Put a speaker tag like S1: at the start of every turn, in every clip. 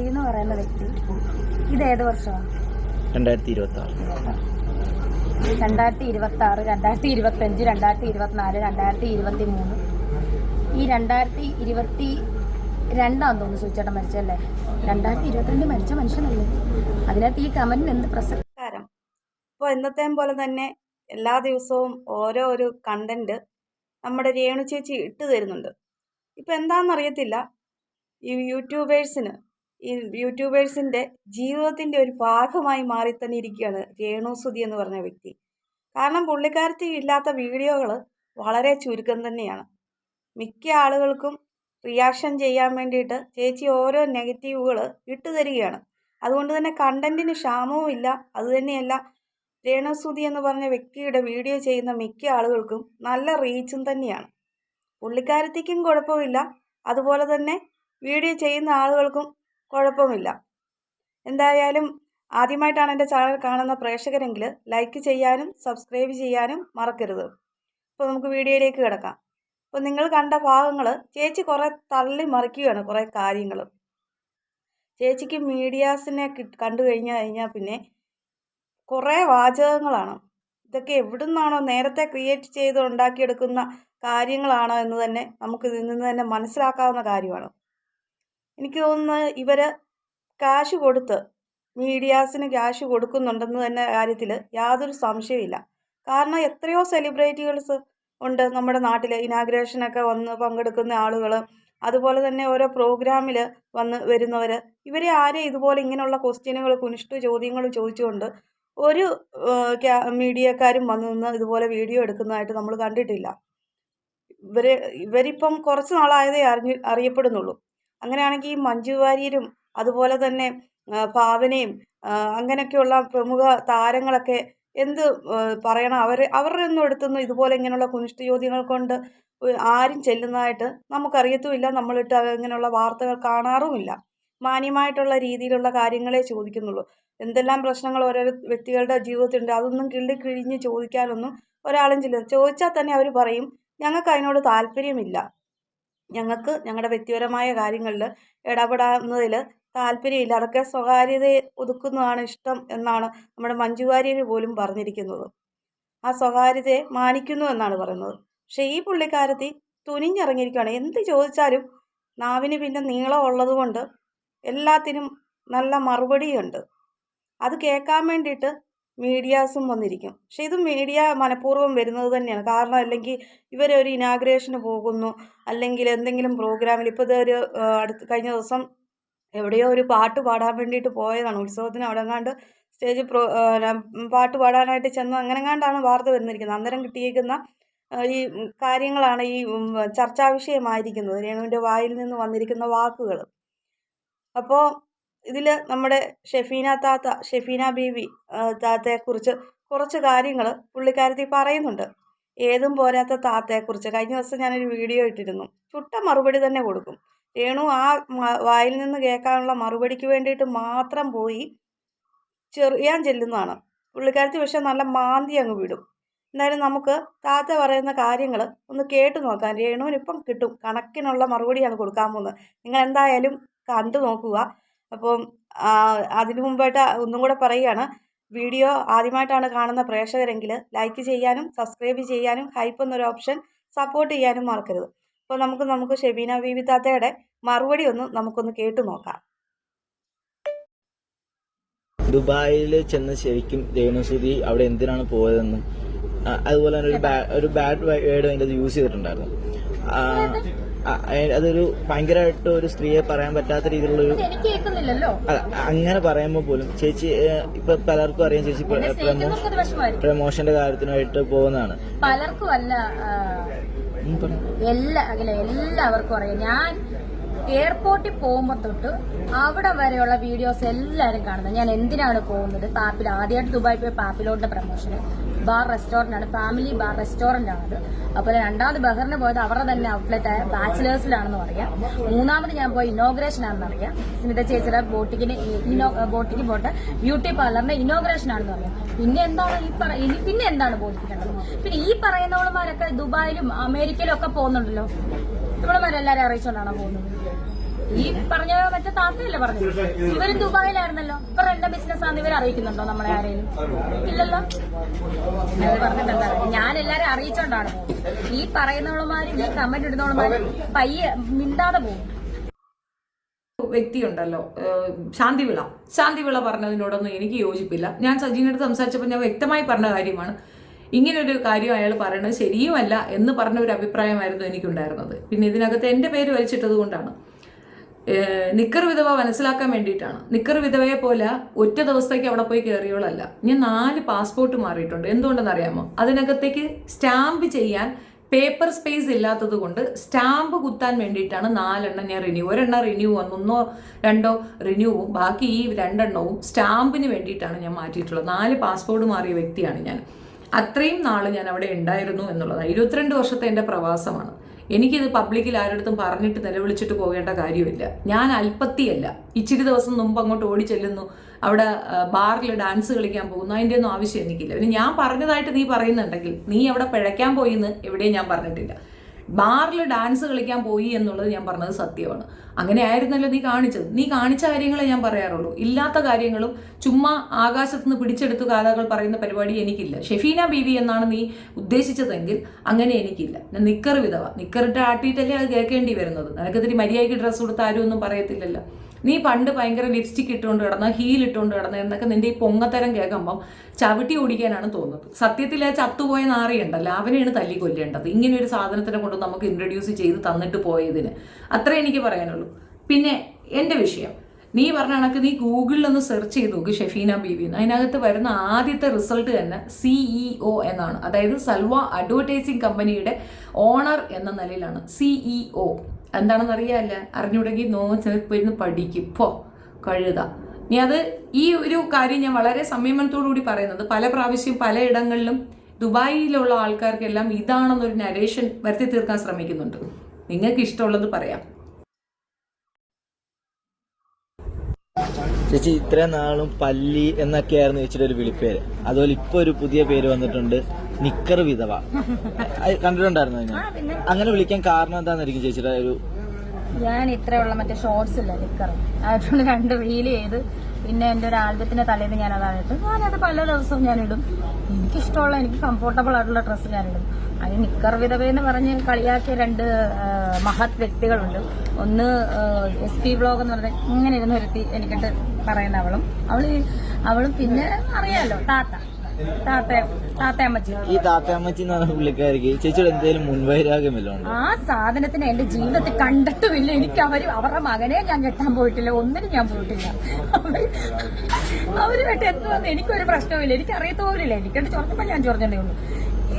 S1: എന്ന് പറയുന്ന വ്യക്തി ഇത് ഏത് വർഷമാണ്?
S2: 2026,
S1: 2026, 2025, 2024, 2023. ഈ 2022 തോന്നുന്നു സൂചിച്ചേട്ടൻ മരിച്ചല്ലേ? 2022 മരിച്ച മനുഷ്യനല്ലേ? അതിനകത്ത് ഈ കമന്റിന് എന്ത് പ്രസക്തി?
S3: ഇപ്പോൾ എന്നത്തെയും പോലെ തന്നെ എല്ലാ ദിവസവും ഓരോ ഒരു കണ്ടന്റ് നമ്മുടെ രേണു ചേച്ചി ഇട്ട് തരുന്നുണ്ട്. ഇപ്പം എന്താണെന്നറിയത്തില്ല, ഈ യൂട്യൂബേഴ്സിൻ്റെ ജീവിതത്തിൻ്റെ ഒരു ഭാഗമായി മാറി തന്നെ ഇരിക്കുകയാണ് രേണു സുധി എന്ന് പറഞ്ഞ വ്യക്തി. കാരണം പുള്ളിക്കാരത്തി ഇല്ലാത്ത വീഡിയോകൾ വളരെ ചുരുക്കം തന്നെയാണ്. മിക്ക ആളുകൾക്കും റിയാക്ഷൻ ചെയ്യാൻ വേണ്ടിയിട്ട് ചേച്ചി ഓരോ നെഗറ്റീവുകൾ ഇട്ട് തരികയാണ്. അതുകൊണ്ട് തന്നെ കണ്ടന്റിന് ക്ഷാമവും ഇല്ല. അതുതന്നെയല്ല, രേണു സുധി എന്ന് പറഞ്ഞ വ്യക്തിയുടെ വീഡിയോ ചെയ്യുന്ന മിക്ക ആളുകൾക്കും നല്ല റീച്ചും തന്നെയാണ്. പുള്ളിക്കാരത്തിക്കും കുഴപ്പമില്ല, അതുപോലെ തന്നെ വീഡിയോ ചെയ്യുന്ന ആളുകൾക്കും കുഴപ്പമില്ല. എന്തായാലും ആദ്യമായിട്ടാണ് എൻ്റെ ചാനൽ കാണുന്ന പ്രേക്ഷകരെങ്കിൽ ലൈക്ക് ചെയ്യാനും സബ്സ്ക്രൈബ് ചെയ്യാനും മറക്കരുത്. അപ്പോൾ നമുക്ക് വീഡിയോയിലേക്ക് കിടക്കാം. അപ്പോൾ നിങ്ങൾ കണ്ട ഭാഗങ്ങൾ ചേച്ചി കുറേ തള്ളി മറിക്കുകയാണ്. കുറേ കാര്യങ്ങൾ ചേച്ചിക്ക് മീഡിയാസിനെ കണ്ടു കഴിഞ്ഞാൽ പിന്നെ കുറേ വാചകങ്ങളാണ്. ഇതൊക്കെ എവിടുന്നാണോ നേരത്തെ ക്രിയേറ്റ് ചെയ്ത് ഉണ്ടാക്കിയെടുക്കുന്ന കാര്യങ്ങളാണോ എന്ന് തന്നെ നമുക്ക് ഇതിൽ നിന്ന് തന്നെ മനസ്സിലാക്കാവുന്ന കാര്യമാണ്. എനിക്ക് തോന്നുന്നത് ഇവർ ക്യാഷ് കൊടുത്ത് മീഡിയാസിന് ക്യാഷ് കൊടുക്കുന്നുണ്ടെന്ന് തന്നെ കാര്യത്തിൽ യാതൊരു സംശയമില്ല. കാരണം എത്രയോ സെലിബ്രിറ്റികൾസ് ഉണ്ട് നമ്മുടെ നാട്ടിൽ. ഇനാഗ്രേഷനൊക്കെ വന്ന് പങ്കെടുക്കുന്ന ആളുകൾ, അതുപോലെ തന്നെ ഓരോ പ്രോഗ്രാമിൽ വന്ന് വരുന്നവർ, ഇവരെ ആരെയും ഇതുപോലെ ഇങ്ങനെയുള്ള ക്വസ്റ്റ്യനുകൾ കുനിഷ്ട ചോദ്യങ്ങൾ ചോദിച്ചുകൊണ്ട് ഒരു മീഡിയക്കാരും വന്ന് നിന്ന് ഇതുപോലെ വീഡിയോ എടുക്കുന്നതായിട്ട് നമ്മൾ കണ്ടിട്ടില്ല. ഇവരിപ്പം കുറച്ച് നാളായതേ അറിയപ്പെടുന്നുള്ളൂ. അങ്ങനെയാണെങ്കിൽ ഈ മഞ്ജു വാര്യരും അതുപോലെ തന്നെ ഭാവനയും അങ്ങനെയൊക്കെയുള്ള പ്രമുഖ താരങ്ങളൊക്കെ എന്ത് പറയണം? അവരുടെ ഒന്നും എടുത്തുനിന്ന് ഇതുപോലെ ഇങ്ങനെയുള്ള കുനിഷ്ട ചോദ്യങ്ങൾ കൊണ്ട് ആരും ചെല്ലുന്നതായിട്ട് നമുക്കറിയത്തുമില്ല. നമ്മളിട്ട് ഇങ്ങനെയുള്ള വാർത്തകൾ കാണാറുമില്ല. മാന്യമായിട്ടുള്ള രീതിയിലുള്ള കാര്യങ്ങളെ ചോദിക്കുന്നുള്ളൂ. എന്തെല്ലാം പ്രശ്നങ്ങൾ ഓരോ വ്യക്തികളുടെ ജീവിതത്തിലുണ്ട്, അതൊന്നും കിഴിഞ്ഞ് ചോദിക്കാനൊന്നും ഒരാളും ചെല്ലുന്നു. ചോദിച്ചാൽ തന്നെ അവർ പറയും, ഞങ്ങൾക്ക് അതിനോട് താല്പര്യമില്ല, ഞങ്ങൾക്ക് ഞങ്ങളുടെ വ്യക്തിപരമായ കാര്യങ്ങളിൽ ഇടപെടാവുന്നതിൽ താല്പര്യമില്ല, അതൊക്കെ സ്വകാര്യതയെ ഒതുക്കുന്നതാണ് ഇഷ്ടം എന്നാണ് നമ്മുടെ മഞ്ജു വാര്യർ പോലും പറഞ്ഞിരിക്കുന്നത്. ആ സ്വകാര്യതയെ മാനിക്കുന്നു എന്നാണ് പറയുന്നത്. പക്ഷേ ഈ പുള്ളിക്കാരത്തി തുനിഞ്ഞിറങ്ങിയിരിക്കുകയാണ്. എന്ത് ചോദിച്ചാലും നാവിന് പിന്നെ നീളം ഉള്ളത് കൊണ്ട് എല്ലാത്തിനും നല്ല മറുപടിയുണ്ട്. അത് കേൾക്കാൻ വേണ്ടിയിട്ട് മീഡിയാസും വന്നിരിക്കും. പക്ഷെ ഇത് മീഡിയ മനഃപൂർവ്വം വരുന്നത് തന്നെയാണ്. കാരണം അല്ലെങ്കിൽ ഇവരൊരു ഇനാഗ്രേഷന് പോകുന്നു, അല്ലെങ്കിൽ എന്തെങ്കിലും പ്രോഗ്രാമിൽ, ഇപ്പോൾ ഇതൊരു കഴിഞ്ഞ ദിവസം എവിടെയോ ഒരു പാട്ട് പാടാൻ വേണ്ടിയിട്ട് പോയതാണ്. ഉത്സവത്തിന് അവിടെ എങ്ങാണ്ട് സ്റ്റേജ് പാട്ട് പാടാനായിട്ട് ചെന്ന് അങ്ങനെങ്ങാണ്ടാണ് വാർത്ത വരുന്നിരിക്കുന്നത്. അന്നേരം കിട്ടിയേക്കുന്ന ഈ കാര്യങ്ങളാണ് ഈ ചർച്ചാ വിഷയമായിരിക്കുന്നത്, രേണുവിൻ്റെ വായിൽ നിന്ന് വന്നിരിക്കുന്ന വാക്കുകൾ. അപ്പോൾ ഇതിൽ നമ്മുടെ ഷെഫീന ബീവി താത്തയെക്കുറിച്ച് കുറച്ച് കാര്യങ്ങൾ പുള്ളിക്കാരത്തി പറയുന്നുണ്ട്. ഏതും പോരാത്ത താത്തയെക്കുറിച്ച് കഴിഞ്ഞ ദിവസം ഞാനൊരു വീഡിയോ ഇട്ടിരുന്നു. ചുട്ട മറുപടി തന്നെ കൊടുക്കും. രേണു ആ വായിൽ നിന്ന് കേൾക്കാനുള്ള മറുപടിക്ക് വേണ്ടിയിട്ട് മാത്രം പോയി ചെറിയാൻ ചെല്ലുന്നതാണ് പുള്ളിക്കാരത്തി. പക്ഷെ നല്ല മാന്തി അങ്ങ് വിടും. എന്തായാലും നമുക്ക് താത്ത പറയുന്ന കാര്യങ്ങൾ ഒന്ന് കേട്ടു നോക്കാം. രേണുവിനിപ്പം കിട്ടും, കണക്കിനുള്ള മറുപടിയാണ് കൊടുക്കാൻ പോകുന്നത്. നിങ്ങൾ എന്തായാലും കണ്ടു നോക്കുക. അപ്പം അതിനു മുമ്പായിട്ട് ഒന്നും കൂടെ പറയുകയാണ്, വീഡിയോ ആദ്യമായിട്ടാണ് കാണുന്ന പ്രേക്ഷകരെങ്കിൽ ലൈക്ക് ചെയ്യാനും സബ്സ്ക്രൈബ് ചെയ്യാനും ഹൈപ്പ് എന്നൊരു ഓപ്ഷൻ സപ്പോർട്ട് ചെയ്യാനും മറക്കരുത്. അപ്പോൾ നമുക്ക് ഷെഫീന ബീവി താത്തയുടെ മറുപടി നമുക്കൊന്ന് കേട്ടു നോക്കാം.
S2: ദുബായിൽ ചെന്ന് ശരിക്കും രേണു സുധി അവിടെ എന്തിനാണ് പോയതെന്നും അതുപോലെ തന്നെ ഒരു ബാഡ് വേർഡ് അതിൻ്റെ അത് യൂസ് ചെയ്തിട്ടുണ്ടായിരുന്നു. അതൊരു ഭയങ്കരമായിട്ട് ഒരു സ്ത്രീയെ പറയാൻ പറ്റാത്ത രീതിയിലുള്ളൊരു, അങ്ങനെ പറയുമ്പോൾ പോലും ചേച്ചി ഇപ്പൊ പലർക്കും അറിയാം, ചേച്ചി പ്രമോഷന്റെ കാര്യത്തിനായിട്ട് പോകുന്നതാണ്.
S1: പലർക്കും അല്ല, എല്ലാവർക്കും അറിയാം. ഞാൻ എയർപോർട്ടിൽ പോകുമ്പോൾ തൊട്ട് അവിടെ വരെയുള്ള വീഡിയോസ് എല്ലാവരും കാണുന്നത്. ഞാൻ എന്തിനാണ് പോകുന്നത്? പാപ്പിൽ ആദ്യമായിട്ട് ദുബായി പോയി പാപ്പിലോട്ടിന്റെ പ്രമോഷന് ബാർ റെസ്റ്റോറൻ്റ് ആണ്, ഫാമിലി ബാർ റെസ്റ്റോറൻ്റ് ആണത്. അപ്പോൾ രണ്ടാമത് ബഹറിന് പോയത് അവരുടെ തന്നെ ഔട്ട്ലെറ്റ് ആയ ബാച്ചിലേഴ്സിലാണെന്ന് പറയാം. മൂന്നാമത് ഞാൻ പോയി ഇനോഗ്രേഷൻ ആണെന്ന് അറിയാം. സ്മിത ചേച്ചിയുടെ ബോട്ടിക്ക് പോയിട്ട് ബ്യൂട്ടി പാർലറിന്റെ ഇനോഗ്രേഷൻ ആണെന്ന് പറയാം. പിന്നെ എന്താണ് ബോധിപ്പിക്കേണ്ടത്? പിന്നെ ഈ പറയുന്നവളമാരൊക്കെ ദുബായിലും അമേരിക്കയിലും ഒക്കെ പോകുന്നുണ്ടല്ലോ. ഇവളമാരെല്ലാവരും അറിയിച്ചുകൊണ്ടാണോ പോകുന്നത്? ഈ പറഞ്ഞ മറ്റേ താത്തയല്ലേ പറഞ്ഞത്, ഇവരും ദുബായിലായിരുന്നല്ലോ. ഇപ്പൊ എന്റെ ബിസിനസ് ആണെന്ന് ഇവർ അറിയിക്കുന്നുണ്ടോ നമ്മളെ ആരെയും? ഇല്ലല്ലോ. അത് പറഞ്ഞിട്ട് എന്താ പറയുക, ഞാൻ എല്ലാരും അറിയിച്ചോണ്ടാണ് പോകുന്നത്. ഈ പറയുന്നവളുമാരും ഈ കമന്റ് ഇടുന്നവളുമാരും പയ്യെ മിണ്ടാതെ പോകും.
S4: വ്യക്തിയുണ്ടല്ലോ ശാന്തിവിള പറഞ്ഞതിനോടൊന്നും എനിക്ക് യോജിപ്പില്ല. ഞാൻ സജീനടുത്ത് സംസാരിച്ചപ്പോൾ ഞാൻ വ്യക്തമായി പറഞ്ഞ കാര്യമാണ്, ഇങ്ങനൊരു കാര്യം അയാൾ പറയുന്നത് ശരിയുമല്ല എന്ന് പറഞ്ഞ ഒരു അഭിപ്രായമായിരുന്നു എനിക്കുണ്ടായിരുന്നത്. പിന്നെ ഇതിനകത്ത് എൻ്റെ പേര് വലിച്ചിട്ടത് കൊണ്ടാണ്. നിക്കർ വിധവ മനസ്സിലാക്കാൻ വേണ്ടിയിട്ടാണ്. നിക്കർ വിധവയെ പോലെ ഒറ്റ ദിവസത്തേക്ക് അവിടെ പോയി കയറിയോളല്ല. ഞാൻ 4 പാസ്പോർട്ട് മാറിയിട്ടുണ്ട്. എന്തുകൊണ്ടെന്ന് അറിയാമോ? അതിനകത്തേക്ക് സ്റ്റാമ്പ് ചെയ്യാൻ പേപ്പർ സ്പേസ് ഇല്ലാത്തത് കൊണ്ട് സ്റ്റാമ്പ് കുത്താൻ വേണ്ടിയിട്ടാണ് 4 എണ്ണം ഞാൻ റിന്യൂ. ഒരെണ്ണം റിന്യൂ വന്നു, 1 2 റിന്യൂവും ബാക്കി ഈ 2 എണ്ണവും സ്റ്റാമ്പിന് വേണ്ടിയിട്ടാണ് ഞാൻ മാറ്റിയിട്ടുള്ളത്. 4 പാസ്പോർട്ട് മാറിയ വ്യക്തിയാണ് ഞാൻ. അത്രയും നാൾ ഞാൻ അവിടെ ഉണ്ടായിരുന്നു എന്നുള്ളതാണ്. 22 വർഷത്തെ എൻ്റെ പ്രവാസമാണ്. എനിക്കിത് പബ്ലിക്കിൽ ആരുടെ പറഞ്ഞിട്ട് നിലവിളിച്ചിട്ട് പോകേണ്ട കാര്യമില്ല. ഞാൻ അല്പത്തിയല്ല. ഇച്ചിരി ദിവസം മുമ്പ് അങ്ങോട്ട് ഓടി ചെല്ലുന്നു, അവിടെ ബാറിൽ ഡാൻസ് കളിക്കാൻ പോകുന്നു, അതിൻ്റെ ഒന്നും ആവശ്യം എനിക്കില്ല. പിന്നെ ഞാൻ പറഞ്ഞതായിട്ട് നീ പറയുന്നുണ്ടെങ്കിൽ നീ അവിടെ പിഴയ്ക്കാൻ പോയി എന്ന് എവിടെയും ഞാൻ പറഞ്ഞിട്ടില്ല. ബാറിൽ ഡാൻസ് കളിക്കാൻ പോയി എന്നുള്ളത് ഞാൻ പറഞ്ഞത് സത്യമാണ്. അങ്ങനെ ആയിരുന്നല്ലോ നീ കാണിച്ചത്. നീ കാണിച്ച കാര്യങ്ങളെ ഞാൻ പറയാറുള്ളൂ. ഇല്ലാത്ത കാര്യങ്ങളും ചുമ്മാ ആകാശത്തുനിന്ന് പിടിച്ചെടുത്തു കഥകൾ പറയുന്ന പരിപാടി എനിക്കില്ല. ഷെഫീന ബീവി എന്നാണ് നീ ഉദ്ദേശിച്ചതെങ്കിൽ അങ്ങനെ എനിക്കില്ല. ഞാൻ നിക്കർ വിധവ, നിക്കറിട്ട് ആട്ടിയിട്ടല്ലേ അത് കേൾക്കേണ്ടി വരുന്നത്. നിനക്കതിരി മര്യാദയ്ക്ക് ഡ്രസ്സ് കൊടുത്ത് ആരും ഒന്നും പറയത്തില്ലല്ലോ. നീ പണ്ട് ഭയങ്കര ലിപ്സ്റ്റിക് ഇട്ടുകൊണ്ട് കിടന്ന, ഹീൽ ഇട്ടുകൊണ്ട് കിടന്ന എന്നൊക്കെ നിന്റെ ഈ പൊങ്ങത്തരം കേൾക്കുമ്പം ചവിട്ടി ഓടിക്കാനാണ് തോന്നുന്നത്. സത്യത്തിൽ ആ ചത്തുപോയ നാറിയുണ്ടല്ലോ, അവനെയാണ് തല്ലി കൊല്ലേണ്ടത്. ഇങ്ങനെ ഒരു സാധനത്തിനെ കൊണ്ട് നമുക്ക് ഇൻട്രൊഡ്യൂസ് ചെയ്ത് തന്നിട്ട് പോയതിന് അത്രേ എനിക്ക് പറയാനുള്ളൂ. പിന്നെ എൻ്റെ വിഷയം, നീ പറഞ്ഞ കണക്ക് നീ ഗൂഗിളിലൊന്ന് സെർച്ച് ചെയ്ത് നോക്ക് ഷെഫീന ബീവി എന്ന്. അതിനകത്ത് വരുന്ന ആദ്യത്തെ റിസൾട്ട് തന്നെ CEO എന്നാണ്. അതായത് സൽവ അഡ്വർടൈസിങ് കമ്പനിയുടെ ഓണർ എന്ന നിലയിലാണ് CEO. എന്താണെന്ന് അറിയാമല്ല, അറിഞ്ഞുകൂടെങ്കിൽ നോന്ന് പഠിക്കും. കഴുത. ഇനി അത് ഈ ഒരു കാര്യം ഞാൻ വളരെ സംയമനത്തോടു കൂടി പറയുന്നത്, പല പ്രാവശ്യം പലയിടങ്ങളിലും ദുബായിലുള്ള ആൾക്കാർക്കെല്ലാം ഇതാണെന്നൊരു നരേഷൻ വരുത്തി തീർക്കാൻ ശ്രമിക്കുന്നുണ്ട്. നിങ്ങൾക്ക് ഇഷ്ടമുള്ളത് പറയാം.
S2: ചേച്ചി ഇത്രയും നാളും പല്ലി എന്നൊക്കെയായിരുന്നു ചേച്ചിയുടെ ഒരു വിളിപ്പേര്. അതുപോലെ ഇപ്പൊ ഒരു പുതിയ പേര് വന്നിട്ടുണ്ട്, നിക്കർ വിധവ. കണ്ടിട്ടുണ്ടായിരുന്നു അതിനെ? അങ്ങനെ വിളിക്കാൻ കാരണം എന്താണെന്നായിരിക്കും ചേച്ചിയുടെ ഒരു?
S1: ഞാൻ ഇത്രയുള്ള മറ്റേ ഷോർട്സ് ഇല്ല നിക്കർ, അതുകൊണ്ട് 2 റീൽ ചെയ്ത് പിന്നെ എൻ്റെ ഒരു ആൽബത്തിന്റെ തലേന്ന് ഞാൻ അതാണ് ഇട്ട്. ഞാനത് പല ദിവസവും ഞാനിടും. എനിക്കിഷ്ടമുള്ള, എനിക്ക് കംഫർട്ടബിൾ ആയിട്ടുള്ള ഡ്രസ്സ് ഞാനിടും. അതിന് നിക്കർ വിധവയെന്ന് പറഞ്ഞ് കളിയാക്കിയ 2 മഹത് വ്യക്തികളുണ്ട്. ഒന്ന് SP വ്ലോഗ് എന്ന് പറഞ്ഞ ഇങ്ങനെ ഇരുന്ന് ഒരുത്തി എനിക്കിട്ട് പറയുന്ന അവളും പിന്നെ അറിയാലോ താത്തയമ്മച്ചി.
S2: ഈ താത്തയമ്മച്ചി എന്ന് പറഞ്ഞ പുള്ളിക്കാരിക്ക് ചേച്ചിയുടെ എന്തെങ്കിലും മുൻവൈരാഗ്യമല്ലോ?
S1: ആ സാധനത്തിന് എന്റെ ജീവിതത്തിൽ കണ്ടിട്ടുമില്ല. എനിക്ക് അവരുടെ മകനെ ഞാൻ കെട്ടാൻ പോയിട്ടില്ല, ഒന്നിനും ഞാൻ പോയിട്ടില്ല. അവരുമായിട്ട് എന്തുവന്ന് എനിക്കൊരു പ്രശ്നവുമില്ല, എനിക്ക് അറിയത്തോലില്ല. എനിക്കത് ചൊറഞ്ഞപ്പോ ഞാൻ ചൊറഞ്ഞേ ഉള്ളൂ.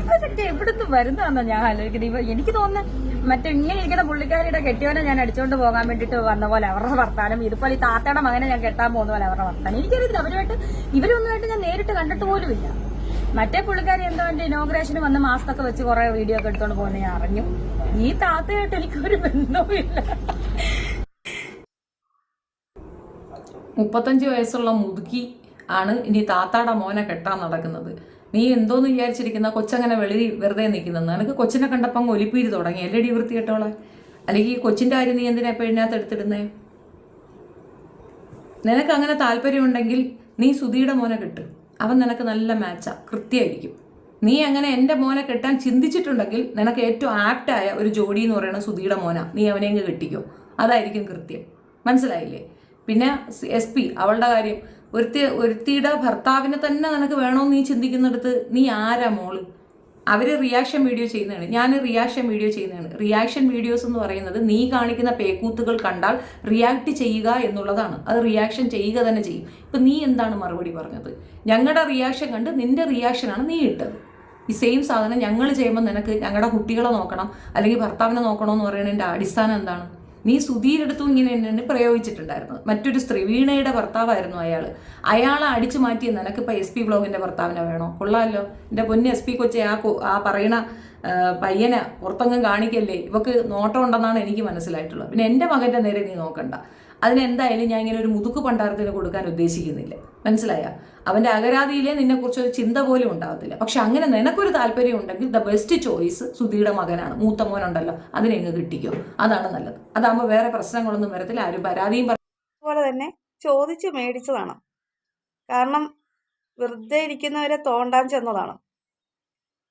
S1: ഇവരൊക്കെ എവിടുന്ന് വരുന്നതാണെന്ന് ഞാൻ ആലോചിക്കുന്നത്. എനിക്ക് തോന്നുന്നു മറ്റേ ഇങ്ങനെ ഇരിക്കുന്ന പുള്ളിക്കാരിയുടെ കെട്ടിയവനെ ഞാൻ അടിച്ചോണ്ട് പോകാൻ വേണ്ടിട്ട് വന്ന പോലെ അവരുടെ വർത്താനം, ഇതുപോലെ ഈ താത്തയുടെ മകനെ ഞാൻ കെട്ടാൻ പോകുന്ന പോലെ അവരുടെ വർത്താനം. എനിക്കറിയില്ല, ഇവരൊന്നുമായിട്ട് ഞാൻ നേരിട്ട് കണ്ടിട്ട് പോലുമില്ല. മറ്റേ പുള്ളിക്കാരി എന്തോ എന്റെ ഇനോഗ്രേഷന് വന്ന് മാസ്കൊക്കെ വെച്ച് കുറെ വീഡിയോ ഒക്കെ എടുത്തോണ്ട് പോകുന്ന ഞാൻ അറിഞ്ഞു. ഈ താത്തയായിട്ട് എനിക്കൊരു ബന്ധവുമില്ല.
S4: 35 വയസ്സുള്ള മുതുക്കി ആണ് ഇനി താത്താടെ മോനെ കെട്ടാൻ നടക്കുന്നത്. നീ എന്തോന്ന് വിചാരിച്ചിരിക്കുന്ന? കൊച്ചങ്ങനെ വെറുതെ നിൽക്കുന്നത്. നിനക്ക് കൊച്ചിനെ കണ്ടപ്പോൾ അങ്ങ് ഒലിപ്പീര് തുടങ്ങി. എല്ലടി വൃത്തി കേട്ടോളെ. അല്ലെങ്കിൽ കൊച്ചിന്റെ കാര്യം നീ എന്തിനാ എപ്പോഴും ഇതിനകത്ത് എടുത്തിടുന്നേ? നിനക്ക് അങ്ങനെ താല്പര്യമുണ്ടെങ്കിൽ നീ സുധിയുടെ മോനെ കെട്ട്. അവൻ നിനക്ക് നല്ല മാച്ചാ, കൃത്യമായിരിക്കും. നീ അങ്ങനെ എൻ്റെ മോനെ കെട്ടാൻ ചിന്തിച്ചിട്ടുണ്ടെങ്കിൽ നിനക്ക് ഏറ്റവും ആപ്റ്റായ ഒരു ജോഡി എന്ന് പറയുന്നത് സുധിയുടെ മോനാ. നീ അവനെങ്ങ് കെട്ടിക്കോ, അതായിരിക്കും കൃത്യം. മനസ്സിലായില്ലേ? പിന്നെ SP അവളുടെ കാര്യം, ഒരുത്തിയുടെ ഭർത്താവിനെ തന്നെ നിനക്ക് വേണമെന്ന് നീ ചിന്തിക്കുന്നിടത്ത് നീ ആരാ മോള്? അവർ റിയാക്ഷൻ വീഡിയോ ചെയ്യുന്നതാണ്, ഞാൻ റിയാക്ഷൻ വീഡിയോ ചെയ്യുന്നതാണ്. റിയാക്ഷൻ വീഡിയോസ് എന്ന് പറയുന്നത് നീ കാണിക്കുന്ന പേക്കൂത്തുകൾ കണ്ടാൽ റിയാക്ട് ചെയ്യുക എന്നുള്ളതാണ്. അത് റിയാക്ഷൻ ചെയ്യുക തന്നെ ചെയ്യും. ഇപ്പം നീ എന്താണ് മറുപടി പറഞ്ഞത്? ഞങ്ങളുടെ റിയാക്ഷൻ കണ്ട് നിന്റെ റിയാക്ഷനാണ് നീ ഇട്ടത്. ഈ സെയിം സാധനം ഞങ്ങൾ ചെയ്യുമ്പോൾ നിനക്ക് ഞങ്ങളുടെ കുട്ടികളെ നോക്കണം അല്ലെങ്കിൽ ഭർത്താവിനെ നോക്കണമെന്ന് പറയുന്നതിൻ്റെ അടിസ്ഥാനം എന്താണ്? നീ സുധീരെടുത്തും ഇങ്ങനെ തന്നെയാണ് പ്രയോഗിച്ചിട്ടുണ്ടായിരുന്നത്. മറ്റൊരു സ്ത്രീ, വീണയുടെ ഭർത്താവായിരുന്നു അയാളെ അടിച്ചു മാറ്റിയ നിനക്കിപ്പോൾ SP വ്ലോഗിൻ്റെ ഭർത്താവിനെ വേണോ? കൊള്ളാമല്ലോ എൻ്റെ പൊന്ന് SP കൊച്ചെ. ആ പറയണ പയ്യനെ പുറത്തൊന്നും കാണിക്കല്ലേ. ഇവക്ക് നോട്ടം ഉണ്ടെന്നാണ് എനിക്ക് മനസ്സിലായിട്ടുള്ളത്. പിന്നെ എൻ്റെ മകൻ്റെ നേരെ നീ നോക്കണ്ട. അതിനെന്തായാലും ഞാൻ ഇങ്ങനെ ഒരു മുതുക്ക് പണ്ടാരത്തിന് കൊടുക്കാൻ ഉദ്ദേശിക്കുന്നില്ല. മനസ്സിലായ? അവന്റെ അകരാതിയിലെ നിന്നെക്കുറിച്ച് ഒരു ചിന്ത പോലും ഉണ്ടാകത്തില്ല. പക്ഷെ അങ്ങനെ നിനക്കൊരു താല്പര്യം ഉണ്ടെങ്കിൽ ദ ബെസ്റ്റ് ചോയ്സ് സുധിയുടെ മകനാണ്. മൂത്ത മോനുണ്ടല്ലോ, അതിനെ അങ്ങ് കിട്ടിക്കോ, അതാണ് നല്ലത്. അതാകുമ്പോൾ വേറെ പ്രശ്നങ്ങളൊന്നും വരത്തില്ല, ആരും പരാതിയും
S3: അതുപോലെ തന്നെ ചോദിച്ച് മേടിച്ചതാണ്. കാരണം വെറുതെ ഇരിക്കുന്നവരെ തോണ്ടാൻ ചെന്നതാണ്.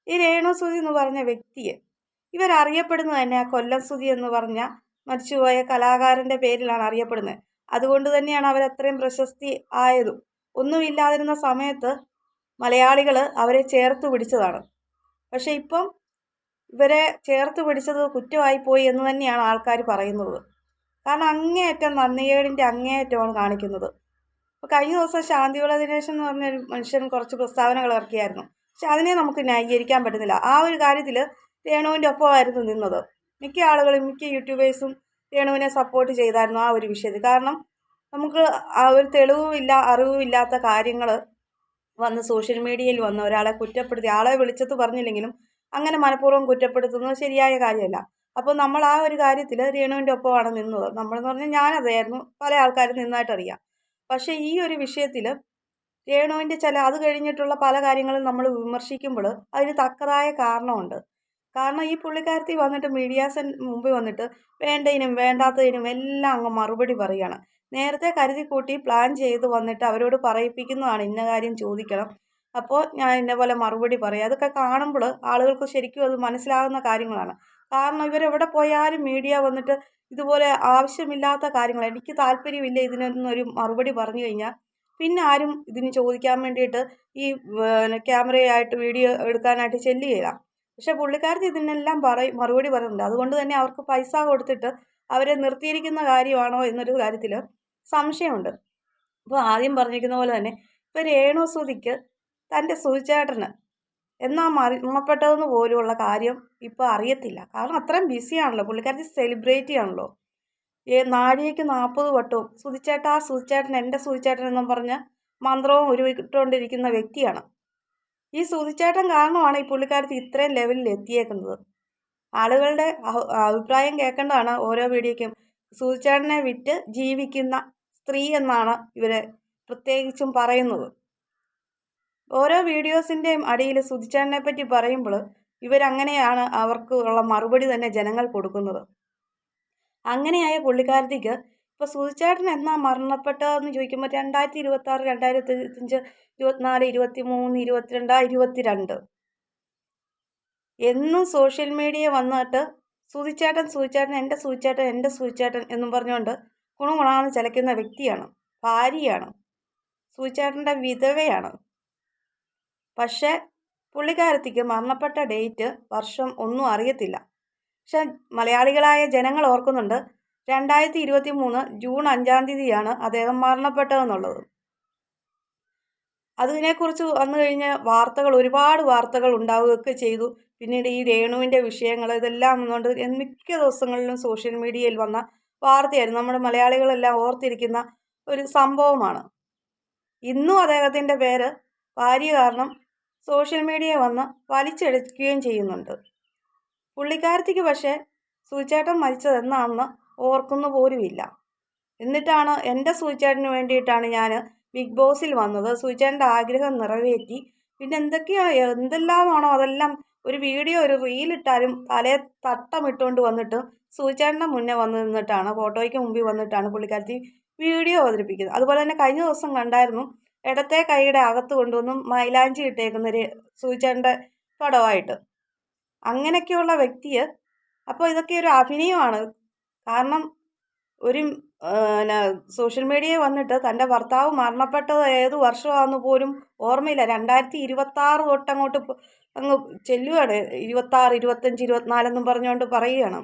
S3: ഈ രേണു സുധി എന്ന് പറഞ്ഞ വ്യക്തിയെ ഇവരറിയപ്പെടുന്നത് തന്നെ ആ കൊല്ലം സുധി എന്ന് പറഞ്ഞ മരിച്ചുപോയ കലാകാരൻ്റെ പേരിലാണ് അറിയപ്പെടുന്നത്. അതുകൊണ്ട് തന്നെയാണ് അവരത്രയും പ്രശസ്തി ആയതും. ഒന്നുമില്ലാതിരുന്ന സമയത്ത് മലയാളികൾ അവരെ ചേർത്ത് പിടിച്ചതാണ്. പക്ഷെ ഇപ്പം ഇവരെ ചേർത്ത് പിടിച്ചത് കുറ്റമായി പോയി എന്ന് തന്നെയാണ് ആൾക്കാർ പറയുന്നത്. കാരണം അങ്ങേയറ്റം നന്ദികേടിൻ്റെ അങ്ങേയറ്റമാണ് കാണിക്കുന്നത്. അപ്പോൾ കഴിഞ്ഞ ദിവസം ശാന്തിവിള ദിനേശൻ എന്ന് പറഞ്ഞൊരു മനുഷ്യൻ കുറച്ച് പ്രസ്താവനകൾ ഇറക്കിയായിരുന്നു. പക്ഷെ അതിനെ നമുക്ക് ന്യായീകരിക്കാൻ പറ്റുന്നില്ല. ആ ഒരു കാര്യത്തിൽ രേണുവിൻ്റെ ഒപ്പമായിരുന്നു നിന്നത്. മിക്ക ആളുകളും മിക്ക യൂട്യൂബേഴ്സും രേണുവിനെ സപ്പോർട്ട് ചെയ്തായിരുന്നു ആ ഒരു വിഷയത്തിൽ. കാരണം നമുക്ക് ആ ഒരു തെളിവുമില്ല അറിവുമില്ലാത്ത കാര്യങ്ങൾ വന്ന് സോഷ്യൽ മീഡിയയിൽ വന്ന് ഒരാളെ കുറ്റപ്പെടുത്തി, ആളെ വിളിച്ചത് പറഞ്ഞില്ലെങ്കിലും അങ്ങനെ മനഃപൂർവ്വം കുറ്റപ്പെടുത്തുന്നത് ശരിയായ കാര്യമല്ല. അപ്പോൾ നമ്മൾ ആ ഒരു കാര്യത്തിൽ രേണുവിൻ്റെ ഒപ്പമാണ് നിന്നത്. നമ്മളെന്ന് പറഞ്ഞാൽ ഞാനതായിരുന്നു, പല ആൾക്കാരും നിന്നായിട്ടറിയാം. പക്ഷേ ഈ ഒരു വിഷയത്തിൽ രേണുവിൻ്റെ അത് കഴിഞ്ഞിട്ടുള്ള പല കാര്യങ്ങളും നമ്മൾ വിമർശിക്കുമ്പോൾ അതിന് തക്കതായ കാരണമുണ്ട്. കാരണം ഈ പുള്ളിക്കാരത്തി വന്നിട്ട് മീഡിയാസിന് മുമ്പിൽ വന്നിട്ട് വേണ്ടതിനും വേണ്ടാത്തതിനും എല്ലാം അങ്ങ് മറുപടി പറയുകയാണ്. നേരത്തെ കരുതി കൂട്ടി പ്ലാൻ ചെയ്ത് വന്നിട്ട് അവരോട് പറയിപ്പിക്കുന്നതാണ്, ഇന്ന കാര്യം ചോദിക്കണം, അപ്പോൾ ഞാൻ ഇന്ന പോലെ മറുപടി പറയാം. അതൊക്കെ കാണുമ്പോൾ ആളുകൾക്ക് ശരിക്കും അത് മനസ്സിലാകുന്ന കാര്യങ്ങളാണ്. കാരണം ഇവരെവിടെ പോയാലും മീഡിയ വന്നിട്ട് ഇതുപോലെ ആവശ്യമില്ലാത്ത കാര്യങ്ങൾ, എനിക്ക് താല്പര്യമില്ല ഇതിനൊന്നൊരു മറുപടി പറഞ്ഞു കഴിഞ്ഞാൽ പിന്നെ ആരും ഇതിന് ചോദിക്കാൻ വേണ്ടിയിട്ട് ഈ ക്യാമറയായിട്ട് വീഡിയോ എടുക്കാനായിട്ട് ചെല്ലുകയില്ല. പക്ഷെ പുള്ളിക്കാരത്തി ഇതിനെല്ലാം മറുപടി പറയുന്നുണ്ട്. അതുകൊണ്ട് തന്നെ അവർക്ക് പൈസ കൊടുത്തിട്ട് അവരെ നിർത്തിയിരിക്കുന്ന കാര്യമാണോ എന്നൊരു കാര്യത്തിൽ സംശയമുണ്ട്. അപ്പോൾ ആദ്യം പറഞ്ഞിരിക്കുന്ന പോലെ തന്നെ ഇപ്പോൾ രേണു സുധിക്ക് തൻ്റെ സുധിച്ചേട്ടന് എന്നാ മരണപ്പെട്ടതെന്ന് പോലുമുള്ള കാര്യം ഇപ്പോൾ അറിയത്തില്ല. കാരണം അത്രയും ബിസിയാണല്ലോ പുള്ളിക്കാരത്തി, സെലിബ്രിറ്റി ആണല്ലോ. നാഴികയ്ക്ക് 40 വട്ടവും സുധിച്ചേട്ടൻ എൻ്റെ സുധിച്ചേട്ടൻ എന്നും പറഞ്ഞ് മന്ത്രവും ഉരുവിട്ടുകൊണ്ടിരിക്കുന്ന വ്യക്തിയാണ്. ഈ സുധിച്ചേട്ടൻ കാരണമാണ് ഈ പുള്ളിക്കാരത്തി ഇത്രയും ലെവലിൽ എത്തിയേക്കുന്നത്. ആളുകളുടെ അഭിപ്രായം കേൾക്കേണ്ടതാണ് ഓരോ വീഡിയോയ്ക്കും. സുധിച്ചേട്ടനെ വിറ്റ് ജീവിക്കുന്ന സ്ത്രീ എന്നാണ് ഇവരെ പ്രത്യേകിച്ചും പറയുന്നത്. ഓരോ വീഡിയോസിൻ്റെയും അടിയിൽ സുധിച്ചേട്ടനെ പറ്റി പറയുമ്പോൾ ഇവരങ്ങനെയാണ് അവർക്ക് ഉള്ള മറുപടി തന്നെ ജനങ്ങൾ കൊടുക്കുന്നത്. അങ്ങനെയായ പുള്ളിക്കാരത്തിക്ക് ഇപ്പോൾ സുധിച്ചേട്ടൻ എന്നാ മരണപ്പെട്ടതെന്ന് ചോദിക്കുമ്പോൾ 2026, 2025, 24, 23, 22, 22 എന്നും സോഷ്യൽ മീഡിയ വന്നിട്ട് സുധിച്ചേട്ടൻ എൻ്റെ സുധിച്ചേട്ടൻ എന്നും പറഞ്ഞുകൊണ്ട് ഗുണഗുണാന്ന് ചലയ്ക്കുന്ന വ്യക്തിയാണ്, ഭാര്യയാണ്, സുധിച്ചേട്ടൻ്റെ വിധവയാണ്. പക്ഷേ പുള്ളിക്കാരത്തിക്ക് മരണപ്പെട്ട ഡേറ്റ് വർഷം ഒന്നും അറിയത്തില്ല. പക്ഷെ മലയാളികളായ ജനങ്ങൾ ഓർക്കുന്നുണ്ട് 2023 ജൂൺ 5-ാം തീയതിയാണ് അദ്ദേഹം മരണപ്പെട്ടതെന്നുള്ളത്. അതിനെക്കുറിച്ച് വന്നു കഴിഞ്ഞ ഒരുപാട് വാർത്തകൾ ഉണ്ടാവുകയൊക്കെ ചെയ്തു. പിന്നീട് ഈ രേണുവിൻ്റെ വിഷയങ്ങൾ ഇതെല്ലാം വന്നുകൊണ്ട് മിക്ക ദിവസങ്ങളിലും സോഷ്യൽ മീഡിയയിൽ വന്ന വാർത്തയായിരുന്നു. നമ്മുടെ മലയാളികളെല്ലാം ഓർത്തിരിക്കുന്ന ഒരു സംഭവമാണ്. ഇന്നും അദ്ദേഹത്തിൻ്റെ പേര് ഭാര്യ കാരണം സോഷ്യൽ മീഡിയ വന്ന് വലിച്ചെടുക്കുകയും ചെയ്യുന്നുണ്ട്. പുള്ളിക്കാരത്തിക്ക് പക്ഷേ സുധിച്ചേട്ടൻ മരിച്ചത് എന്നാണെന്ന് ഓർക്കുന്നു പോലുമില്ല. എന്നിട്ടാണ് എൻ്റെ സുധിച്ചേട്ടന് വേണ്ടിയിട്ടാണ് ഞാൻ ബിഗ് ബോസിൽ വന്നത്, സുധിച്ചേട്ടൻ്റെ ആഗ്രഹം നിറവേറ്റി, പിന്നെ എന്തെല്ലാമാണോ അതെല്ലാം ഒരു വീഡിയോ ഒരു റീലിട്ടാലും തലേ തട്ടമിട്ടുകൊണ്ട് വന്നിട്ട് സുധിച്ചേട്ടൻ്റെ മുന്നേ വന്ന് നിന്നിട്ടാണ്, ഫോട്ടോയ്ക്ക് മുമ്പിൽ വന്നിട്ടാണ് പുള്ളിക്കാരത്തി വീഡിയോ അവതരിപ്പിക്കുന്നത്. അതുപോലെ തന്നെ കഴിഞ്ഞ ദിവസം കണ്ടായിരുന്നു ഇടത്തെ കൈയുടെ അകത്ത് കൊണ്ടുവന്നും മൈലാഞ്ചി ഇട്ടേക്കുന്ന ഒരു സുധിച്ചേട്ടൻ്റെ പടമായിട്ട്. അങ്ങനെയൊക്കെയുള്ള വ്യക്തിയെ അപ്പോൾ ഇതൊക്കെ ഒരു അഭിനയമാണ്. കാരണം ഒരു സോഷ്യൽ മീഡിയയിൽ വന്നിട്ട് തൻ്റെ ഭർത്താവ് മരണപ്പെട്ടത് ഏത് വർഷമാണെന്ന് പോലും ഓർമ്മയില്ല. 2026 തൊട്ടങ്ങോട്ട് അങ്ങ് ചെല്ലുകയാണ്. 26, 25, 24 എന്നും പറഞ്ഞുകൊണ്ട് പറയുകയാണ്.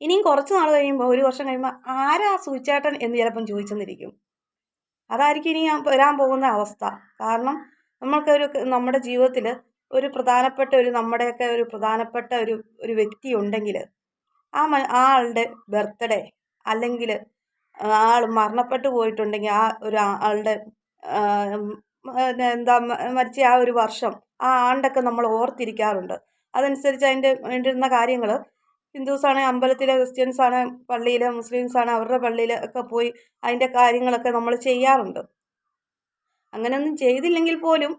S3: ഇനിയും കുറച്ച് നാൾ കഴിയുമ്പോൾ, ഒരു വർഷം കഴിയുമ്പോൾ ആരാ സുധിച്ചേട്ടൻ എന്ന് ചിലപ്പം ചോദിച്ചെന്നിരിക്കും. അതായിരിക്കും ഇനി വരാൻ പോകുന്ന അവസ്ഥ. കാരണം നമ്മുടെ ജീവിതത്തിൽ ഒരു പ്രധാനപ്പെട്ട നമ്മുടെയൊക്കെ ഒരു പ്രധാനപ്പെട്ട ഒരു വ്യക്തി ഉണ്ടെങ്കിൽ ആ ആളുടെ ബർത്ത്ഡേ അല്ലെങ്കിൽ ആൾ മരണപ്പെട്ടു പോയിട്ടുണ്ടെങ്കിൽ ആ ഒരു ആളുടെ മരിച്ച ആ ഒരു വർഷം, ആ ആണ്ടൊക്കെ നമ്മൾ ഓർത്തിരിക്കാറുണ്ട്. അതനുസരിച്ച് അതിൻ്റെ വേണ്ടിയിരുന്ന കാര്യങ്ങൾ ഹിന്ദുസാണ് അമ്പലത്തിലെ, ക്രിസ്ത്യൻസാണ് പള്ളിയിൽ, മുസ്ലിംസാണ് അവരുടെ പള്ളിയിൽ ഒക്കെ പോയി അതിൻ്റെ കാര്യങ്ങളൊക്കെ നമ്മൾ ചെയ്യാറുണ്ട്. അങ്ങനെയൊന്നും ചെയ്തില്ലെങ്കിൽ പോലും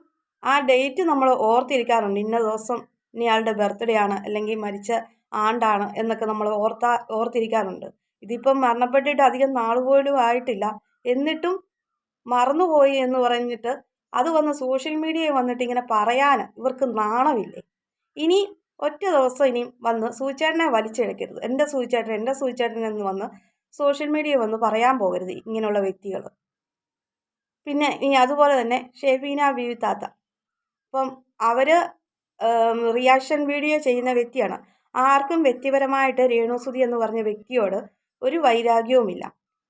S3: ആ ഡേറ്റ് നമ്മൾ ഓർത്തിരിക്കാറുണ്ട്. ഇന്ന ദിവസം ഇന്നയാളുടെ ബർത്ത്ഡേ ആണ്, അല്ലെങ്കിൽ മരിച്ച ആണ്ടാണ് എന്നൊക്കെ നമ്മൾ ഓർത്തിരിക്കാറുണ്ട്. ഇതിപ്പം മരണപ്പെട്ടിട്ട് അധികം നാൾ പോലും ആയിട്ടില്ല, എന്നിട്ടും മറന്നുപോയി എന്ന് പറഞ്ഞിട്ട് അത് വന്ന് സോഷ്യൽ മീഡിയയിൽ വന്നിട്ട് ഇങ്ങനെ പറയാൻ ഇവർക്ക് നാണമില്ലേ? ഇനി ഒറ്റ ദിവസം ഇനി വന്ന് സൂചേട്ടനെ വലിച്ചെടുക്കരുത്. എൻ്റെ സൂചേട്ടൻ എന്ന് വന്ന് സോഷ്യൽ മീഡിയയിൽ വന്ന് പറയാൻ പോകരുത് ഇങ്ങനെയുള്ള വ്യക്തികൾ. പിന്നെ ഇനി അതുപോലെ തന്നെ ഷെഫീന ബീവി താത്ത, അപ്പം അവർ റിയാക്ഷൻ വീഡിയോ ചെയ്യുന്ന വ്യക്തിയാണ്. ആർക്കും വ്യക്തിപരമായിട്ട് രേണുസുതി എന്ന് പറഞ്ഞ വ്യക്തിയോട് ഒരു വൈരാഗ്യവുമില്ല.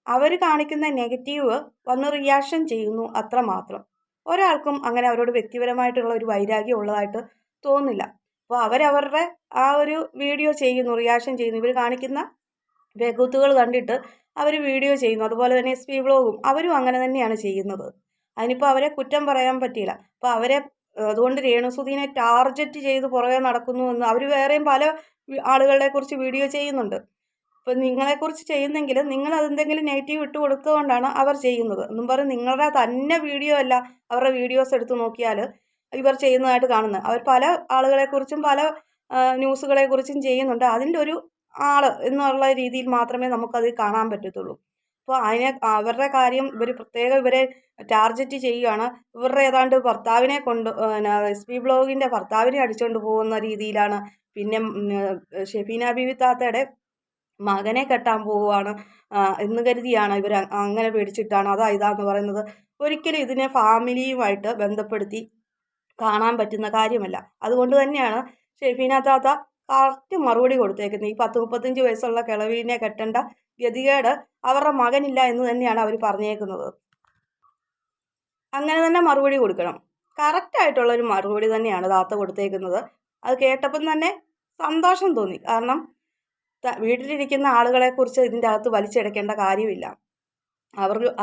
S3: അവർ കാണിക്കുന്ന നെഗറ്റീവ് വന്ന് റിയാക്ഷൻ ചെയ്യുന്നു, അത്രമാത്രം. ഒരാൾക്കും അങ്ങനെ അവരോട് വ്യക്തിപരമായിട്ടുള്ള ഒരു വൈരാഗ്യം ഉള്ളതായിട്ട് തോന്നില്ല. അപ്പോൾ അവരവരുടെ ആ ഒരു വീഡിയോ ചെയ്യുന്നു, റിയാക്ഷൻ ചെയ്യുന്നു. ഇവർ കാണിക്കുന്ന ബഹുത്തുകൾ കണ്ടിട്ട് അവർ വീഡിയോ ചെയ്യുന്നു. അതുപോലെ തന്നെ SP വ്ലോഗും അവരും അങ്ങനെ തന്നെയാണ് ചെയ്യുന്നത്. അതിനിപ്പോൾ അവരെ കുറ്റം പറയാൻ പറ്റില്ല. അപ്പോൾ അവരെ അതുകൊണ്ട് രേണുസുധീനെ ടാർഗറ്റ് ചെയ്ത് പുറകെ നടക്കുന്നു എന്ന് അവർ വേറെയും പല ആളുകളെ കുറിച്ച് വീഡിയോ ചെയ്യുന്നുണ്ട്. ഇപ്പം നിങ്ങളെക്കുറിച്ച് ചെയ്യുന്നെങ്കിൽ നിങ്ങൾ അതെന്തെങ്കിലും നെഗറ്റീവ് ഇട്ട് കൊടുത്തുകൊണ്ടാണ് അവർ ചെയ്യുന്നത് എന്നും പറഞ്ഞ് നിങ്ങളുടെ തന്നെ വീഡിയോ അല്ല അവരുടെ വീഡിയോസ് എടുത്ത് നോക്കിയാൽ ഇവർ ചെയ്യുന്നതായിട്ട് കാണുന്നത്. അവർ പല ആളുകളെക്കുറിച്ചും പല ന്യൂസുകളെക്കുറിച്ചും ചെയ്യുന്നുണ്ട്. അതിൻ്റെ ഒരു ആൾ എന്നുള്ള രീതിയിൽ മാത്രമേ നമുക്കത് കാണാൻ പറ്റത്തുള്ളൂ. അപ്പോൾ അവരുടെ കാര്യം പ്രത്യേകം ഇവരെ ടാർഗറ്റ് ചെയ്യുകയാണ്. ഇവരുടെ ഏതാണ്ട് ഭർത്താവിനെ കൊണ്ട് SP വ്ലോഗിൻ്റെ ഭർത്താവിനെ അടിച്ചുകൊണ്ട് പോകുന്ന രീതിയിലാണ്. പിന്നെ ഷെഫീന ബീവി താത്തയുടെ മകനെ കെട്ടാൻ പോവുകയാണ് എന്ന് കരുതിയാണ് ഇവർ അങ്ങനെ പേടിച്ചിട്ടാണ് ഇതാന്ന് പറയുന്നത്. ഒരിക്കലും ഇതിനെ ഫാമിലിയുമായിട്ട് ബന്ധപ്പെടുത്തി കാണാൻ പറ്റുന്ന കാര്യമല്ല. അതുകൊണ്ട് തന്നെയാണ് ഷെഫീന താത്ത കറക്റ്റ് മറുപടി കൊടുത്തേക്കുന്നത്. ഈ 10-35 വയസ്സുള്ള കിളവിനെ കെട്ടേണ്ട ഗതികേട് അവരുടെ മകനില്ല എന്ന് തന്നെയാണ് അവർ പറഞ്ഞേക്കുന്നത്. അങ്ങനെ തന്നെ മറുപടി കൊടുക്കണം. കറക്റ്റായിട്ടുള്ളൊരു മറുപടി തന്നെയാണ് താത്ത കൊടുത്തേക്കുന്നത്. അത് കേട്ടപ്പം തന്നെ സന്തോഷം തോന്നി. കാരണം വീട്ടിലിരിക്കുന്ന ആളുകളെക്കുറിച്ച് ഇതിൻ്റെ അകത്ത് വലിച്ചെടുക്കേണ്ട കാര്യമില്ല.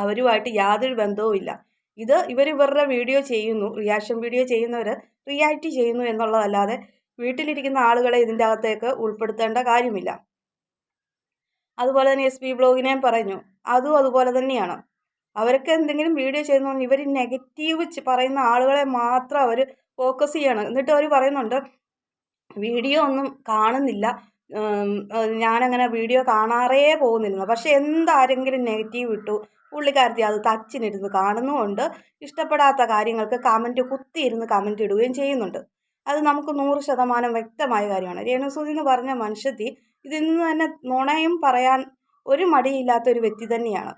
S3: അവരുമായിട്ട് യാതൊരു ബന്ധവുമില്ല. ഇവരുടെ വീഡിയോ ചെയ്യുന്നു, റിയാക്ഷൻ വീഡിയോ ചെയ്യുന്നവർ റിയാക്റ്റ് ചെയ്യുന്നു എന്നുള്ളതല്ലാതെ വീട്ടിലിരിക്കുന്ന ആളുകളെ ഇതിൻ്റെ അകത്തേക്ക് ഉൾപ്പെടുത്തേണ്ട കാര്യമില്ല. അതുപോലെ തന്നെ SP വ്ലോഗിനെയും പറഞ്ഞു, അതുപോലെ തന്നെയാണ്. അവരൊക്കെ എന്തെങ്കിലും വീഡിയോ ചെയ്യുന്നു, ഇവർ നെഗറ്റീവ് പറയുന്ന ആളുകളെ മാത്രം അവർ ഫോക്കസ് ചെയ്യണം. എന്നിട്ട് അവർ പറയുന്നുണ്ട് വീഡിയോ ഒന്നും കാണുന്നില്ല, ഞാനങ്ങനെ വീഡിയോ കാണാറേ പോകുന്നില്ല. പക്ഷെ എന്താരെങ്കിലും നെഗറ്റീവ് ഇട്ടു പുള്ളിക്കാരത്തി അത് തച്ചിനിരുന്ന് കാണുന്നുമുണ്ട്. ഇഷ്ടപ്പെടാത്ത കാര്യങ്ങൾക്ക് കുത്തിയിരുന്ന് കമൻറ്റ് ഇടുകയും ചെയ്യുന്നുണ്ട്. അത് നമുക്ക് 100% വ്യക്തമായ കാര്യമാണ്. രേണുസുധി എന്ന് പറഞ്ഞ മനുഷ്യത്തി ഇതിൽ നിന്ന് തന്നെ നുണയും പറയാൻ ഒരു മടിയില്ലാത്തൊരു വ്യക്തി തന്നെയാണ്.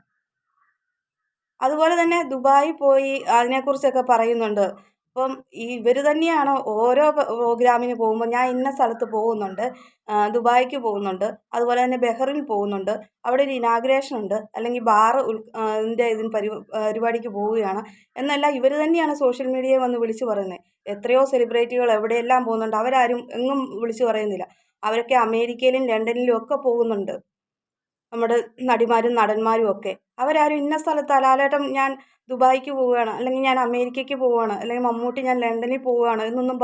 S3: അതുപോലെ തന്നെ ദുബായി പോയി അതിനെക്കുറിച്ചൊക്കെ പറയുന്നുണ്ട്. അപ്പം ഇവർ തന്നെയാണ് ഓരോ പ്രോഗ്രാമിന് പോകുമ്പോൾ ഞാൻ ഇന്ന സ്ഥലത്ത് പോകുന്നുണ്ട്, ദുബായിക്ക് പോകുന്നുണ്ട്, അതുപോലെ തന്നെ ബഹ്റിൻ പോകുന്നുണ്ട്, അവിടെ ഒരു ഇനാഗ്രേഷൻ ഉണ്ട്, അല്ലെങ്കിൽ പരിപാടിക്ക് പോവുകയാണ് എന്നെല്ലാം ഇവർ തന്നെയാണ് സോഷ്യൽ മീഡിയയിൽ വന്ന് വിളിച്ചു പറയുന്നത്. എത്രയോ സെലിബ്രിറ്റികൾ എവിടെയെല്ലാം പോകുന്നുണ്ട്, അവരാരും എങ്ങും വിളിച്ചു പറയുന്നില്ല. അവരൊക്കെ അമേരിക്കയിലും ലണ്ടനിലും ഒക്കെ പോകുന്നുണ്ട്, നമ്മുടെ നടിമാരും നടന്മാരും ഒക്കെ. അവരാരും ഇന്ന സ്ഥലത്ത് ലാലേട്ടൻ ഞാൻ ദുബായിക്ക് പോവുകയാണ്, അല്ലെങ്കിൽ ഞാൻ അമേരിക്കയ്ക്ക് പോവുകയാണ്, അല്ലെങ്കിൽ മമ്മൂട്ടി ഞാൻ ലണ്ടനിൽ പോവുകയാണ് എന്നൊന്നും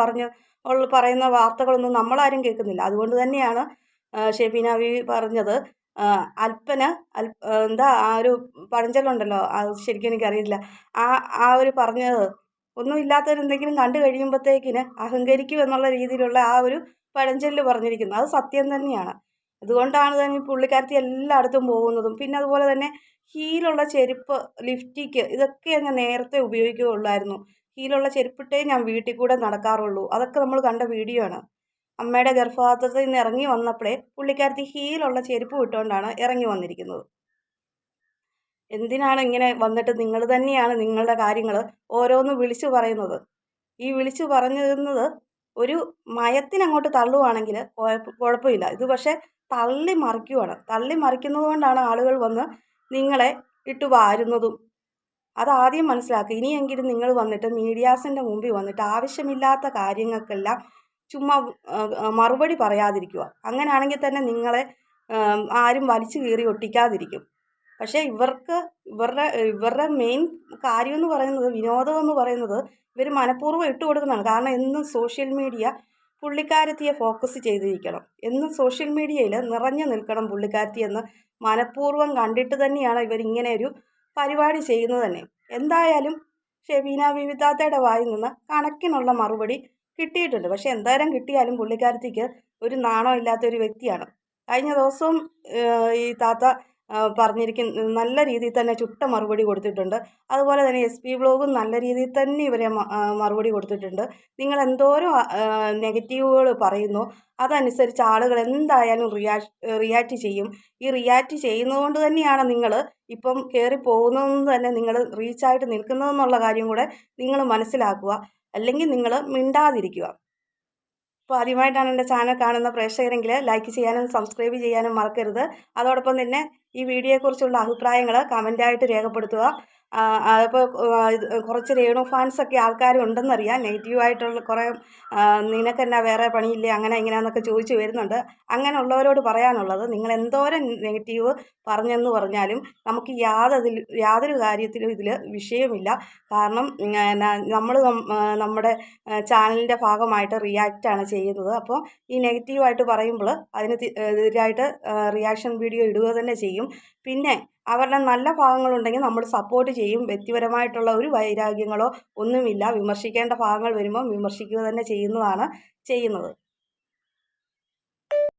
S3: പറയുന്ന വാർത്തകളൊന്നും നമ്മളാരും കേൾക്കുന്നില്ല. അതുകൊണ്ട് തന്നെയാണ് ഷെഫീന ബീവി പറഞ്ഞത് എന്താ ആ ഒരു പഴഞ്ചൊല്ലുണ്ടല്ലോ, അത് ശരിക്കും എനിക്കറിയില്ല. ആ ഒരു പറഞ്ഞത് ഒന്നും ഇല്ലാത്തവരെന്തെങ്കിലും കണ്ടു കഴിയുമ്പോഴത്തേക്കിന് അഹങ്കരിക്കും എന്നുള്ള രീതിയിലുള്ള ആ ഒരു പഴഞ്ചൊല്ല് പറഞ്ഞിരിക്കുന്നത് അത് സത്യം തന്നെയാണ്. അതുകൊണ്ടാണ് തന്നെ പുള്ളിക്കാരത്തി എല്ലായിടത്തും പോകുന്നതും. പിന്നെ അതുപോലെ തന്നെ ഹീലുള്ള ചെരുപ്പ്, ലിപ്സ്റ്റിക്ക് ഇതൊക്കെ ഞാൻ നേരത്തെ ഉപയോഗിക്കുകയുള്ളായിരുന്നു. ഹീലുള്ള ചെരുപ്പിട്ടേ ഞാൻ വീട്ടിൽ കൂടെ നടക്കാറുള്ളൂ. അതൊക്കെ നമ്മൾ കണ്ട വീഡിയോ ആണ്. അമ്മയുടെ ഗർഭപാത്രത്തിൽ നിന്ന് ഇറങ്ങി വന്നപ്പോഴേ പുള്ളിക്കാരത്തി ഹീലുള്ള ചെരുപ്പ് ഇട്ടുകൊണ്ടാണ് ഇറങ്ങി വന്നിരിക്കുന്നത്. എന്തിനാണ് ഇങ്ങനെ വന്നിട്ട് നിങ്ങൾ തന്നെയാണ് നിങ്ങളുടെ കാര്യങ്ങൾ ഓരോന്ന് വിളിച്ചു പറയുന്നത്. ഈ വിളിച്ചു പറഞ്ഞിരുന്നത് ഒരു മയത്തിനങ്ങോട്ട് തള്ളുവാണെങ്കിൽ കുഴപ്പമില്ല. ഇത് പക്ഷേ തള്ളി മറിക്കുന്നത് കൊണ്ടാണ് ആളുകൾ വന്ന് നിങ്ങളെ ഇട്ട് വാരുന്നതും. അതാദ്യം മനസ്സിലാക്കുക. ഇനിയെങ്കിലും നിങ്ങൾ വന്നിട്ട് മീഡിയാസിൻ്റെ മുമ്പിൽ വന്നിട്ട് ആവശ്യമില്ലാത്ത കാര്യങ്ങൾക്കെല്ലാം ചുമ്മാ മറുപടി പറയാതിരിക്കുക. അങ്ങനെയാണെങ്കിൽ തന്നെ നിങ്ങളെ ആരും വലിച്ചു കീറി ഒട്ടിക്കാതിരിക്കും. പക്ഷേ ഇവരുടെ മെയിൻ കാര്യം എന്ന് പറയുന്നത്, വിനോദം എന്ന് പറയുന്നത് ഇവർ മനഃപൂർവ്വം ഇട്ട് കൊടുക്കുന്നതാണ്. കാരണം എന്നും സോഷ്യൽ മീഡിയ പുള്ളിക്കാരത്തിയെ ഫോക്കസ് ചെയ്തിരിക്കണം. എന്നും സോഷ്യൽ മീഡിയയിൽ നിറഞ്ഞു നിൽക്കണം പുള്ളിക്കാരത്തി എന്ന് മനഃപൂർവ്വം കണ്ടിട്ട് തന്നെയാണ് ഇവരിങ്ങനെ ഒരു പരിപാടി ചെയ്യുന്നത് തന്നെ. എന്തായാലും ഷെബീന ബീവിത്താത്തയുടെ വായിൽ നിന്ന് കണക്കിനുള്ള മറുപടി കിട്ടിയിട്ടുണ്ട്. പക്ഷെ എന്തായാലും കിട്ടിയാലും പുള്ളിക്കാരത്തിക്ക് ഒരു നാണം ഇല്ലാത്തൊരു വ്യക്തിയാണ്. കഴിഞ്ഞ ദിവസവും ഈ താത്ത പറഞ്ഞിരിക്കുന്ന നല്ല രീതിയിൽ തന്നെ ചുട്ട മറുപടി കൊടുത്തിട്ടുണ്ട്. അതുപോലെ തന്നെ SP ബ്ലോഗും നല്ല രീതിയിൽ തന്നെ ഇവരെ മറുപടി കൊടുത്തിട്ടുണ്ട്. നിങ്ങൾ എന്തോരം നെഗറ്റീവുകൾ പറയുന്നു അതനുസരിച്ച് ആളുകൾ എന്തായാലും റിയാക്റ്റ് ചെയ്യും. ഈ റിയാക്റ്റ് ചെയ്യുന്നതുകൊണ്ട് തന്നെയാണ് നിങ്ങൾ ഇപ്പം കയറി പോകുന്നതെന്ന് തന്നെ നിങ്ങൾ റീച്ചായിട്ട് നിൽക്കുന്നതെന്നുള്ള കാര്യം കൂടെ നിങ്ങൾ മനസ്സിലാക്കുക. അല്ലെങ്കിൽ നിങ്ങൾ മിണ്ടാതിരിക്കുക. അപ്പോൾ ആദ്യമായിട്ടാണ് എൻ്റെ ചാനൽ കാണുന്ന പ്രേക്ഷകരെങ്കിൽ ലൈക്ക് ചെയ്യാനും സബ്സ്ക്രൈബ് ചെയ്യാനും മറക്കരുത്. അതോടൊപ്പം തന്നെ ഈ വീഡിയോയെക്കുറിച്ചുള്ള അഭിപ്രായങ്ങൾ കമൻറ്റായിട്ട് രേഖപ്പെടുത്തുക. അപ്പോൾ കുറച്ച് രേണു ഫാൻസൊക്കെ ആൾക്കാരും ഉണ്ടെന്നറിയാം. നെഗറ്റീവായിട്ടുള്ള കുറേ നിനക്കെന്നാ വേറെ പണിയില്ലേ അങ്ങനെ ഇങ്ങനെയാണെന്നൊക്കെ ചോദിച്ചു വരുന്നുണ്ട്. അങ്ങനെയുള്ളവരോട് പറയാനുള്ളത്, നിങ്ങൾ എന്തോരം നെഗറ്റീവ് പറഞ്ഞെന്ന് പറഞ്ഞാലും നമുക്ക് യാതൊരു കാര്യത്തിലും ഇതിൽ വിഷയമില്ല. കാരണം നമ്മുടെ ചാനലിൻ്റെ ഭാഗമായിട്ട് റിയാക്റ്റാണ് ചെയ്യുന്നത്. അപ്പോൾ ഈ നെഗറ്റീവായിട്ട് പറയുമ്പോൾ അതിന് എതിരായിട്ട് റിയാക്ഷൻ വീഡിയോ ഇടുക തന്നെ ചെയ്യും. പിന്നെ അവരുടെ നല്ല ഭാഗങ്ങളുണ്ടെങ്കിൽ നമ്മൾ സപ്പോർട്ട് ചെയ്യും. വ്യക്തിപരമായിട്ടുള്ള ഒരു വൈരാഗ്യങ്ങളോ ഒന്നുമില്ല. വിമർശിക്കേണ്ട ഭാഗങ്ങൾ വരുമ്പോൾ വിമർശിക്കുക തന്നെ ചെയ്യുന്നത്.